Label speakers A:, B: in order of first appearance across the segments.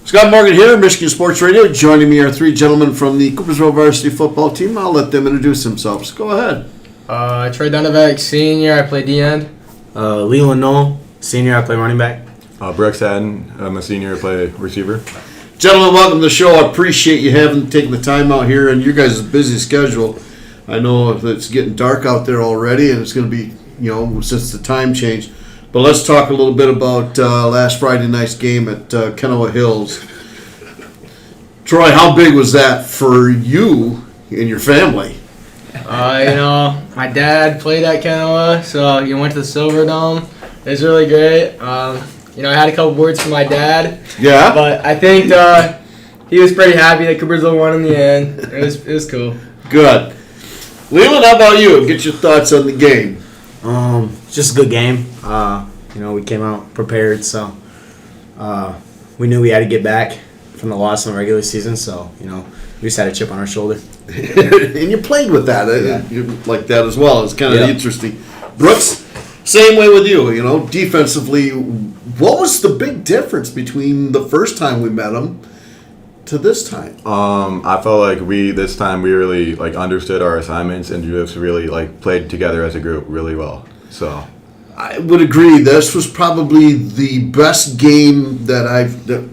A: Scott Morgan here, Michigan Sports Radio. Joining me are three gentlemen from the Coopersville Varsity football team. I'll let them introduce themselves. Go ahead.
B: Troy Dunavec, senior. I play D-end.
C: Leland N, senior. I play running back.
D: Brooks N, I'm a senior. I play receiver.
A: Gentlemen, welcome to the show. I appreciate you taking the time out here and your guys' busy schedule. I know it's getting dark out there already, and it's going to be, since the time change. But let's talk a little bit about last Friday night's game at Kenowa Hills. Troy, how big was that for you and your family?
B: My dad played at Kenowa, so went to the Silver Dome. It was really great. I had a couple words from my dad.
A: Yeah.
B: But I think he was pretty happy that Coopersville won in the end. It was cool.
A: Good. Leland, how about you? Get your thoughts on the game.
C: Just a good game. We came out prepared, so we knew we had to get back from the loss in the regular season. So we just had a chip on our shoulder.
A: And you played with that, you like that as well. It's kind of interesting. Brooks, same way with you. Defensively, what was the big difference between the first time we met them to this time?
D: I felt like this time we really understood our assignments and just really played together as a group really well. So
A: I would agree. This was probably the best game that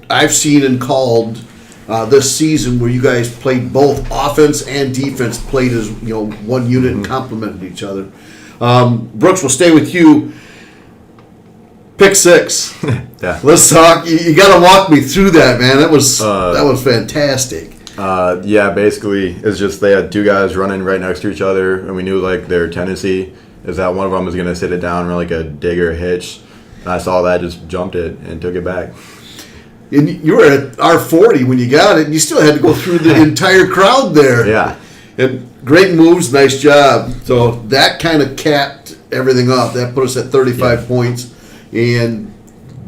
A: I've seen and called this season, where you guys played both offense and defense, played as one unit and complemented each other. Brooks, we'll stay with you. Pick six.
D: Yeah.
A: Let's talk. You got to walk me through that, man. That was fantastic.
D: Basically, it's just they had two guys running right next to each other, and we knew their tendency is that one of them was going to sit it down or a dig or a hitch. And I saw that, just jumped it and took it back.
A: And you were at R40 when you got it, and you still had to go through the entire crowd there.
D: Yeah.
A: And great moves, nice job. So that kind of capped everything off. That put us at 35 points. And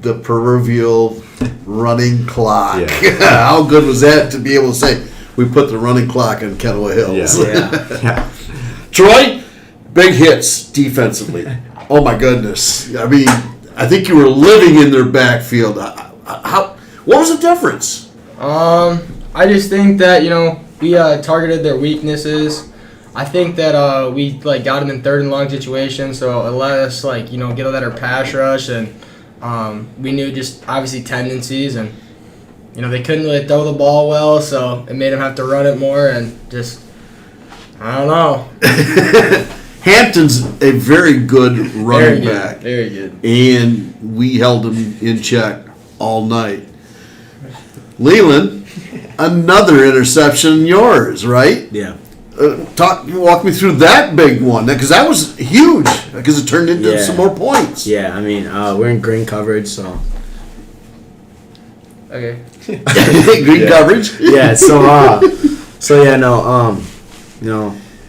A: the proverbial running clock.
D: Yeah.
A: How good was that to be able to say, we put the running clock on Kenowa Hills?
D: Yeah.
A: Troy, big hits defensively. Oh, my goodness. I mean, I think you were living in their backfield. What was the difference?
B: I just think that, we targeted their weaknesses. I think that we got them in third and long situations, so it let us get a better pass rush, and we knew just obviously tendencies, and they couldn't really throw the ball well, so it made them have to run it more, and just I don't know.
A: Hampton's a very good running back.
B: Very good.
A: And we held him in check all night. Leland, another interception yours, right?
C: Yeah.
A: Walk me through that big one, because that was huge, because it turned into some more points.
C: Yeah, I mean, we're in green coverage, so.
B: Okay.
A: Green coverage?
C: Yeah,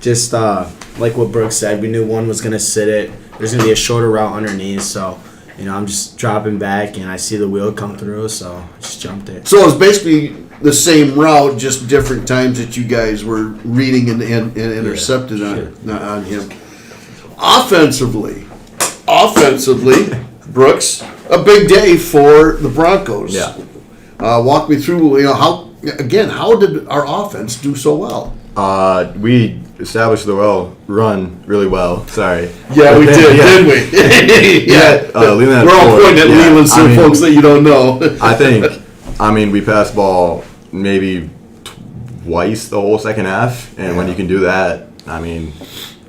C: just like what Brooks said, we knew one was going to sit it. There's going to be a shorter route underneath, so, I'm just dropping back, and I see the wheel come through, so I just jumped it.
A: So it's basically the same route, just different times that you guys were reading and intercepted on him. Offensively, Brooks, a big day for the Broncos.
D: Yeah.
A: Walk me through, how did our offense do so well?
D: We established the run really well. Sorry.
A: Yeah, we did, didn't we?
D: Leland
A: we're all pointing at Leland, some folks that you don't know.
D: I think, we passed ball maybe twice the whole second half, and when you can do that,
C: How you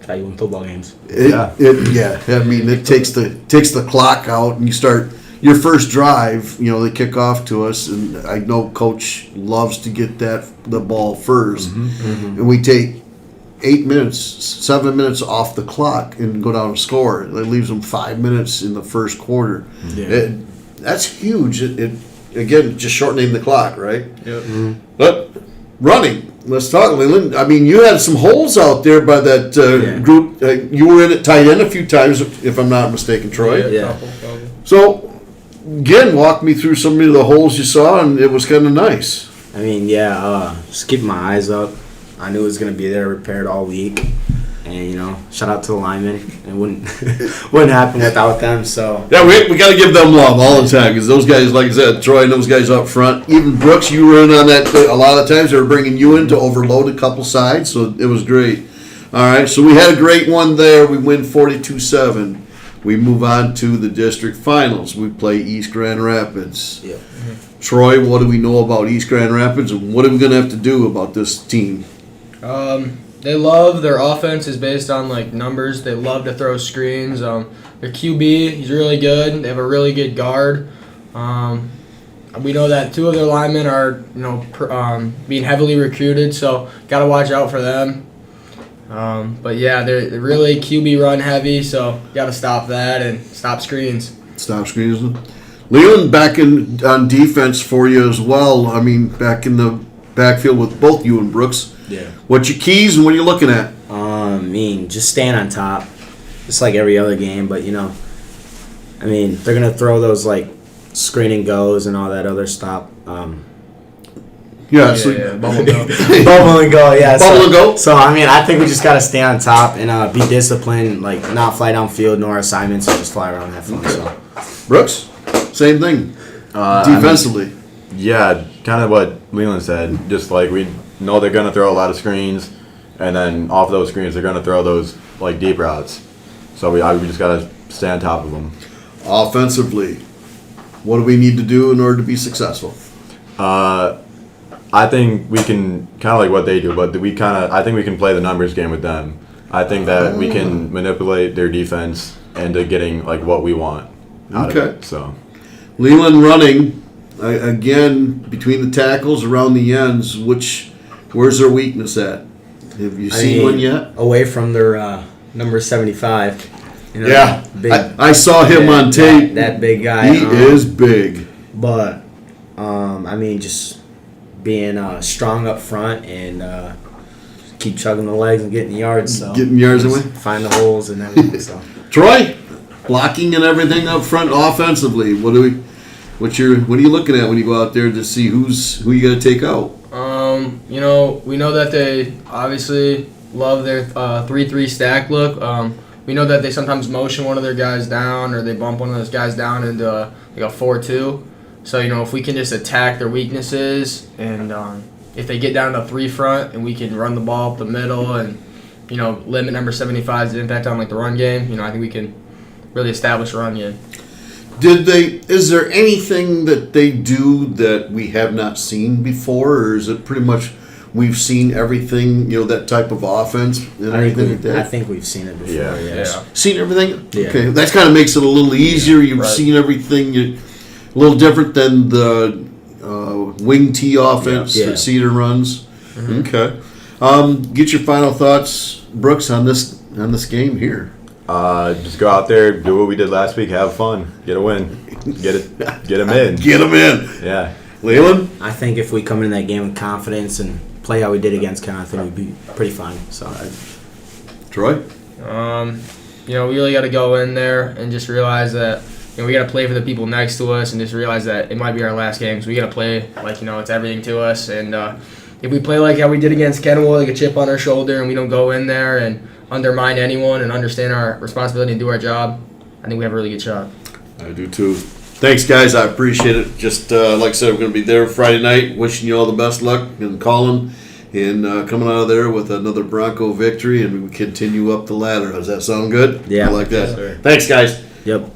C: win football games.
A: It takes the clock out, and you start your first drive. They kick off to us, and I know Coach loves to get the ball first, and we take 7 minutes off the clock and go down and score. It leaves them 5 minutes in the first quarter.
C: Yeah.
A: That's huge. Again, just shortening the clock, right?
B: Yep.
C: Mm-hmm.
A: But running, let's talk, Leland. I mean, you had some holes out there by that group. You were in at tight end a few times, if I'm not mistaken, Troy.
C: Yeah.
B: Couple.
A: So, again, walk me through some of the holes you saw, and it was kind of nice.
C: Just keeping my eyes up. I knew it was going to be there, repaired all week. And, shout out to the linemen. It wouldn't happen without them. So
A: Yeah, we got to give them love all the time because those guys, like I said, Troy and those guys up front. Even Brooks, you were in on that a lot of times. They were bringing you in to overload a couple sides, so it was great. All right, so we had a great one there. We win 42-7. We move on to the district finals. We play East Grand Rapids.
C: Yep.
A: Troy, what do we know about East Grand Rapids, and what are we going to have to do about this team?
B: They love their offense is based on like numbers. They love to throw screens. Their QB, he's really good. They have a really good guard. We know that 2 of their linemen are being heavily recruited, so got to watch out for them. But yeah, they're really QB run heavy, so got to stop that and stop screens.
A: Stop screens. Leland back on defense for you as well. I mean, back in the backfield with both you and Brooks.
C: yeah.
A: What's your keys and what are you looking at?
C: Just staying on top, just like every other game. But they're gonna throw those like screen and goes and all that other stuff.
B: Bubble go.
C: Bubble and go, yeah.
A: Bubble and go.
C: So I think we just gotta stay on top and be disciplined, like not fly downfield, nor assignments, and just fly around and have fun. So
A: Brooks, same thing. Defensively.
D: Yeah, kind of what Leland said. Just like we know they're going to throw a lot of screens, and then off those screens they're going to throw those like deep routes. So we just got to stay on top of them.
A: Offensively, what do we need to do in order to be successful?
D: I think we can kind of like what they do, but I think we can play the numbers game with them. I think that we can manipulate their defense into getting like what we want out of it. So
A: Leland running again between the tackles around the ends. Where's their weakness at? Have you seen one yet?
C: Away from their number 75.
A: Yeah,
C: big,
A: I saw him on tape.
C: That big guy.
A: He is big.
C: But just being strong up front and keep chugging the legs and getting yards. So
A: Getting yards away.
C: Find the holes and everything. So
A: Troy, blocking and everything up front offensively. What are you looking at when you go out there to see who you got to take out?
B: We know that they obviously love their 3-3 stack look. We know that they sometimes motion one of their guys down or they bump one of those guys down into like a 4-2. So, if we can just attack their weaknesses and if they get down to 3 front and we can run the ball up the middle and, limit number 75's impact on like the run game, I think we can really establish a run game.
A: Is there anything that they do that we have not seen before, or is it pretty much we've seen everything, that type of offense and everything like that?
C: I think we've seen it before,
D: Yeah.
C: yes.
A: Seen everything?
C: Yeah.
A: Okay, that kind of makes it a little easier. You've
B: right.
A: seen everything. A little different than the wing T offense
C: Yeah.
A: that Cedar runs. Okay. Get your final thoughts, Brooks, on this game here.
D: Just go out there, do what we did last week, have fun, get a win, get them in.
A: Get them in.
D: Yeah.
A: Leland?
C: I think if we come in that game with confidence and play how we did against Kent, I think we'd be pretty fine. So,
A: Troy?
B: We really got to go in there and just realize that we got to play for the people next to us and just realize that it might be our last game. So we got to play like it's everything to us. And if we play like how we did against Kennewood, like a chip on our shoulder, and we don't go in there and undermine anyone and understand our responsibility and do our job, I think we have a really good shot.
A: I do too. Thanks, guys. I appreciate it. Just like I said, we're going to be there Friday night. Wishing you all the best luck and calling and coming out of there with another Bronco victory, and we continue up the ladder. Does that sound good?
C: Yeah.
A: I like that.
B: Yes, sir.
A: Thanks, guys.
C: yep.